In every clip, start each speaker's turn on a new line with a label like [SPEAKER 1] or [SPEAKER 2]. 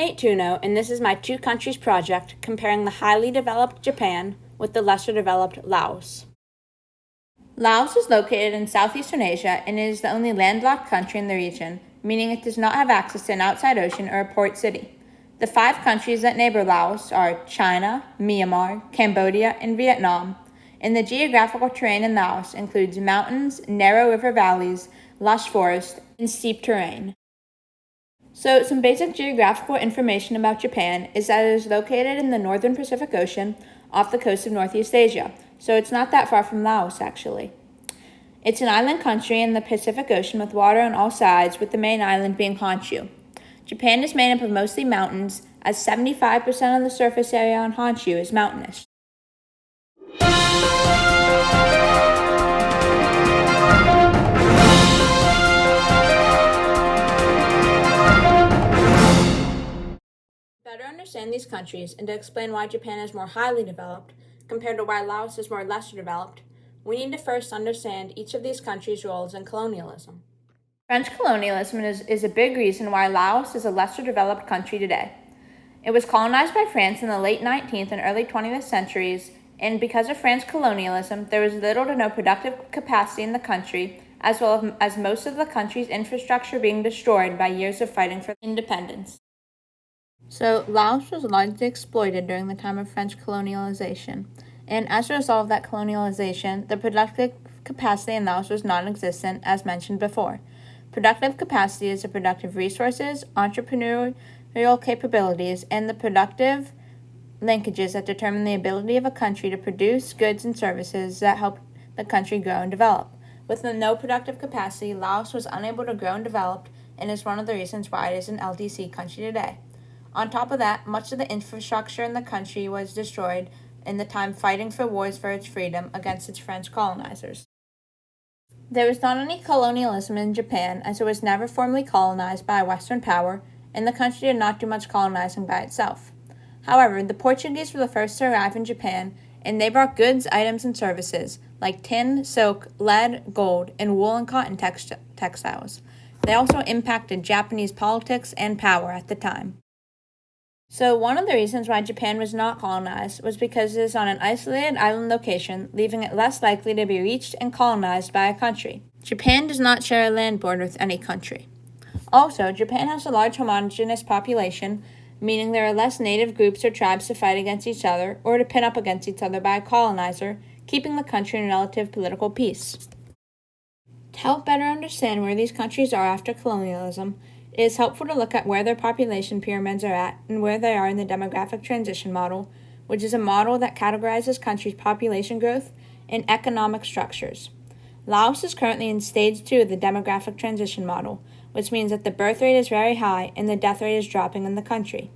[SPEAKER 1] Nate Tunno, and this is my two countries project comparing the highly developed Japan with the lesser developed Laos. Laos is located in southeastern Asia and is the only landlocked country in the region, meaning it does not have access to an outside ocean or a port city. The 5 countries that neighbor Laos are China, Myanmar, Cambodia, and Vietnam, and the geographical terrain in Laos includes mountains, narrow river valleys, lush forest, and steep terrain. So, some basic geographical information about Japan is that it is located in the northern Pacific Ocean off the coast of Northeast Asia, so it's not that far from Laos, actually. It's an island country in the Pacific Ocean with water on all sides, with the main island being Honshu. Japan is made up of mostly mountains, as 75% of the surface area on Honshu is mountainous. To better understand these countries and to explain why Japan is more highly developed compared to why Laos is more lesser developed, we need to first understand each of these countries' roles in colonialism. French colonialism is a big reason why Laos is a lesser developed country today. It was colonized by France in the late 19th and early 20th centuries, and because of French colonialism, there was little to no productive capacity in the country, as well as most of the country's infrastructure being destroyed by years of fighting for independence. So, Laos was largely exploited during the time of French colonialization, and as a result of that colonialization, the productive capacity in Laos was non-existent, as mentioned before. Productive capacity is the productive resources, entrepreneurial capabilities, and the productive linkages that determine the ability of a country to produce goods and services that help the country grow and develop. With no productive capacity, Laos was unable to grow and develop, and is one of the reasons why it is an LDC country today. On top of that, much of the infrastructure in the country was destroyed in the time fighting for wars for its freedom against its French colonizers. There was not any colonialism in Japan, as it was never formally colonized by a Western power, and the country did not do much colonizing by itself. However, the Portuguese were the first to arrive in Japan, and they brought goods, items, and services like tin, silk, lead, gold, and wool and cotton textiles. They also impacted Japanese politics and power at the time. So one of the reasons why Japan was not colonized was because it is on an isolated island location, leaving it less likely to be reached and colonized by a country. Japan does not share a land border with any country. Also, Japan has a large homogeneous population, meaning there are less native groups or tribes to fight against each other or to pin up against each other by a colonizer, keeping the country in relative political peace. To help better understand where these countries are after colonialism, it is helpful to look at where their population pyramids are at and where they are in the demographic transition model, which is a model that categorizes countries' population growth and economic structures. Laos is currently in stage 2 of the demographic transition model, which means that the birth rate is very high and the death rate is dropping in the country.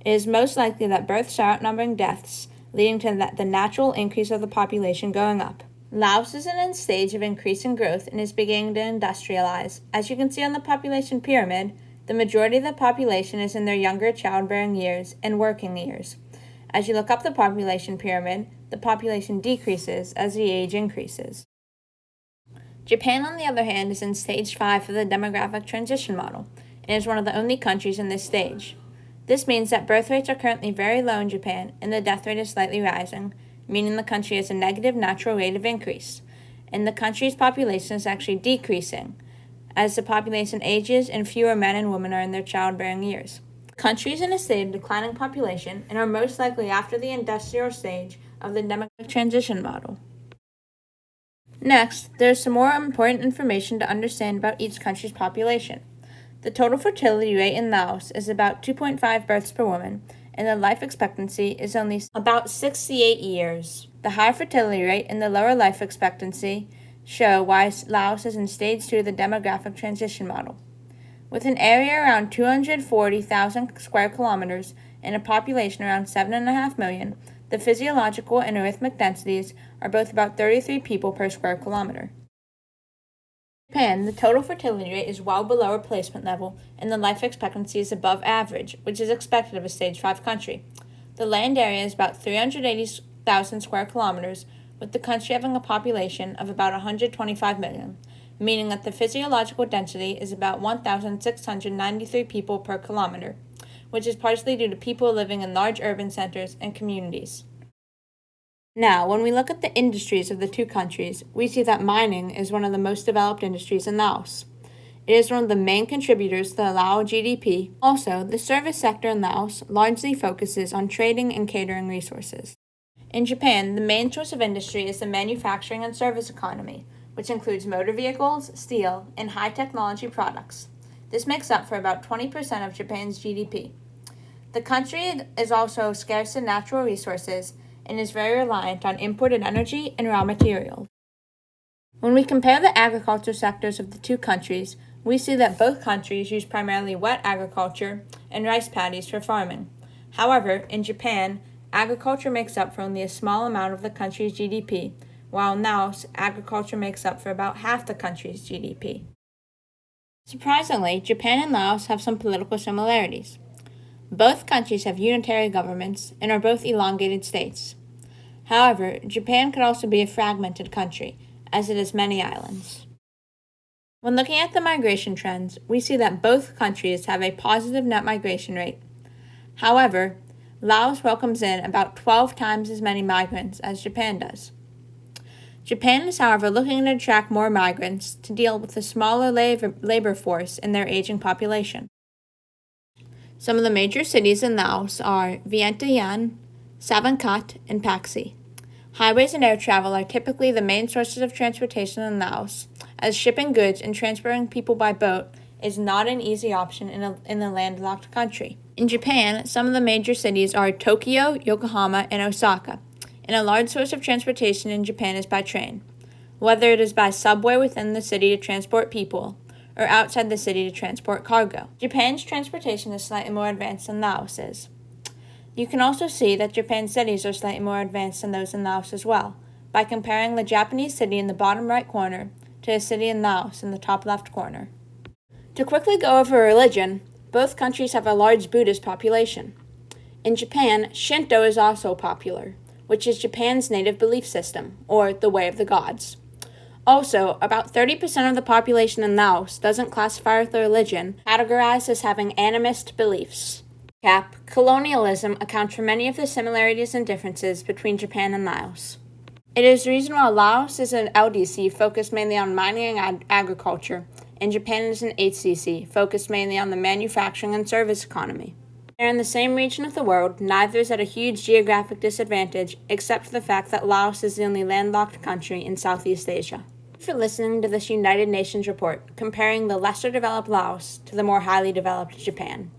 [SPEAKER 1] It is most likely that births are outnumbering deaths, leading to the natural increase of the population going up. Laos is in a stage of increasing growth and is beginning to industrialize. As you can see on the population pyramid, the majority of the population is in their younger childbearing years and working years. As you look up the population pyramid, the population decreases as the age increases. Japan, on the other hand, is in stage 5 of the demographic transition model and is one of the only countries in this stage. This means that birth rates are currently very low in Japan and the death rate is slightly rising, meaning the country has a negative natural rate of increase, and the country's population is actually decreasing as the population ages and fewer men and women are in their childbearing years. The country is in a state of declining population and are most likely after the industrial stage of the demographic transition model. Next, there is some more important information to understand about each country's population. The total fertility rate in Laos is about 2.5 births per woman, and the life expectancy is only about 68 years. The higher fertility rate and the lower life expectancy show why Laos is in stage 2 of the demographic transition model. With an area around 240,000 square kilometers and a population around 7.5 million, the physiological and arithmetic densities are both about 33 people per square kilometer. In Japan, the total fertility rate is well below replacement level, and the life expectancy is above average, which is expected of a stage 5 country. The land area is about 380,000 square kilometers, with the country having a population of about 125 million, meaning that the physiological density is about 1,693 people per kilometer, which is partially due to people living in large urban centers and communities. Now, when we look at the industries of the two countries, we see that mining is one of the most developed industries in Laos. It is one of the main contributors to the Lao GDP. Also, the service sector in Laos largely focuses on trading and catering resources. In Japan, the main source of industry is the manufacturing and service economy, which includes motor vehicles, steel, and high technology products. This makes up for about 20% of Japan's GDP. The country is also scarce in natural resources and is very reliant on imported energy and raw materials. When we compare the agriculture sectors of the two countries, we see that both countries use primarily wet agriculture and rice paddies for farming. However, in Japan, agriculture makes up for only a small amount of the country's GDP, while in Laos, agriculture makes up for about half the country's GDP. Surprisingly, Japan and Laos have some political similarities. Both countries have unitary governments and are both elongated states. However, Japan could also be a fragmented country, as it has many islands. When looking at the migration trends, we see that both countries have a positive net migration rate. However, Laos welcomes in about 12 times as many migrants as Japan does. Japan is, however, looking to attract more migrants to deal with the smaller labor force in their aging population. Some of the major cities in Laos are Vientiane, Savanakhet, and Paxi. Highways and air travel are typically the main sources of transportation in Laos, as shipping goods and transporting people by boat is not an easy option in a landlocked country. In Japan, some of the major cities are Tokyo, Yokohama, and Osaka, and a large source of transportation in Japan is by train, whether it is by subway within the city to transport people, or outside the city to transport cargo. Japan's transportation is slightly more advanced than Laos is. You can also see that Japan's cities are slightly more advanced than those in Laos as well, by comparing the Japanese city in the bottom right corner to a city in Laos in the top left corner. To quickly go over religion, both countries have a large Buddhist population. In Japan, Shinto is also popular, which is Japan's native belief system, or the way of the gods. Also, about 30% of the population in Laos doesn't classify with their religion, categorized as having animist beliefs. Colonialism accounts for many of the similarities and differences between Japan and Laos. It is the reason why Laos is an LDC focused mainly on mining and agriculture, and Japan is an HCC focused mainly on the manufacturing and service economy. They're in the same region of the world, neither is at a huge geographic disadvantage, except for the fact that Laos is the only landlocked country in Southeast Asia. Thank you for listening to this United Nations report comparing the lesser developed Laos to the more highly developed Japan.